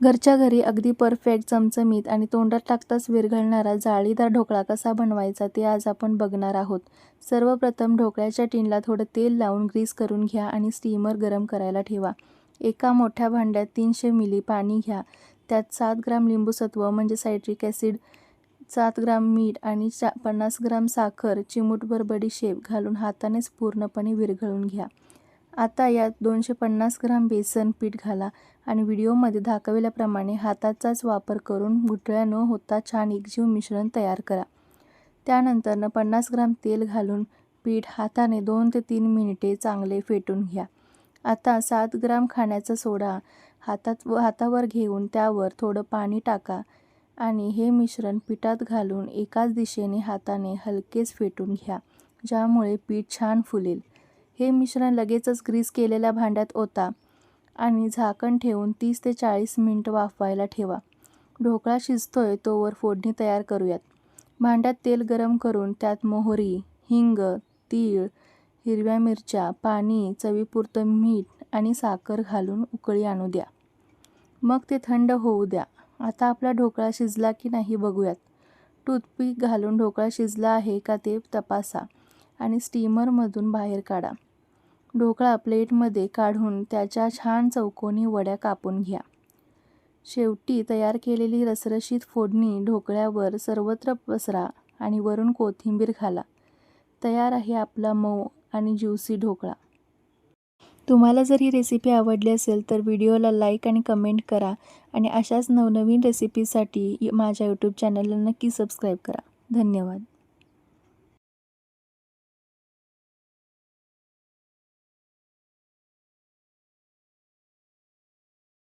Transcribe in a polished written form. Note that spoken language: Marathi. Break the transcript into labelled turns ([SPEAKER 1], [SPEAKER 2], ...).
[SPEAKER 1] घरच्या घरी अगदी परफेक्ट, चमचमीत आणि तोंडात टाकताच विरघळणारा जाळीदार ढोकळा कसा बनवायचा ते आज आपण बघणार आहोत. सर्वप्रथम ढोकळ्याच्या टिनला थोडं तेल लावून ग्रीस करून घ्या आणि स्टीमर गरम करायला ठेवा. एका मोठ्या भांड्यात 300 मिली पाणी घ्या. त्यात 7 ग्राम लिंबूसत्व म्हणजे सायट्रिक ॲसिड, 7 ग्राम मीठ आणि 50 ग्राम साखर, चिमूटभर बडीशेप घालून हातानेच पूर्णपणे विरघळून घ्या. आता यात 250 ग्राम बेसन पीठ घाला आणि व्हिडिओमध्ये दाखवल्याप्रमाणे हाताचाच वापर करून गुठळ्या न होता छान एकजीव मिश्रण तयार करा. त्यानंतर 50 ग्राम तेल घालून पीठ हाताने 2 ते 3 मिनिटे चांगले फेटून घ्या. आता 7 ग्राम खाण्याचा सोडा हातावर घेऊन त्यावर थोडं पाणी टाका आणि हे मिश्रण पिठात घालून एकाच दिशेने हाताने हलकेच फेटून घ्या, ज्यामुळे पीठ छान फुलेल. हे मिश्रण लगेचच ग्रीस केलेल्या भांड्यात ओता आणि झाकण ठेवून 30 ते 40 मिनिटं वाफवायला ठेवा. ढोकळा शिजतोय तोवर फोडणी तयार करूयात. भांड्यात तेल गरम करून त्यात मोहरी, हिंग, तीळ, हिरव्या मिरच्या, पाणी, चवीपुरतं मीठ आणि साखर घालून उकळी आणू द्या. मग ते थंड होऊ द्या. आता आपला ढोकळा शिजला की नाही बघूयात. टूथपिक घालून ढोकळा शिजला आहे का ते तपासा आणि स्टीमरमधून बाहेर काढा. ढोकळा प्लेटमध्ये काढून त्याच्या छान चौकोनी वड्या कापून घ्या. शेवटी तयार केलेली रसरशीत फोडणी ढोकळ्यावर सर्वत्र पसरा आणि वरून कोथिंबीर घाला. तयार आहे आपला मऊ आणि ज्युसी ढोकळा. तुम्हाला जर ही रेसिपी आवडली असेल तर व्हिडिओला लाईक आणि कमेंट करा आणि अशाच नवनवीन रेसिपीसाठी माझ्या यूट्यूब चॅनलला नक्की सबस्क्राईब करा. धन्यवाद.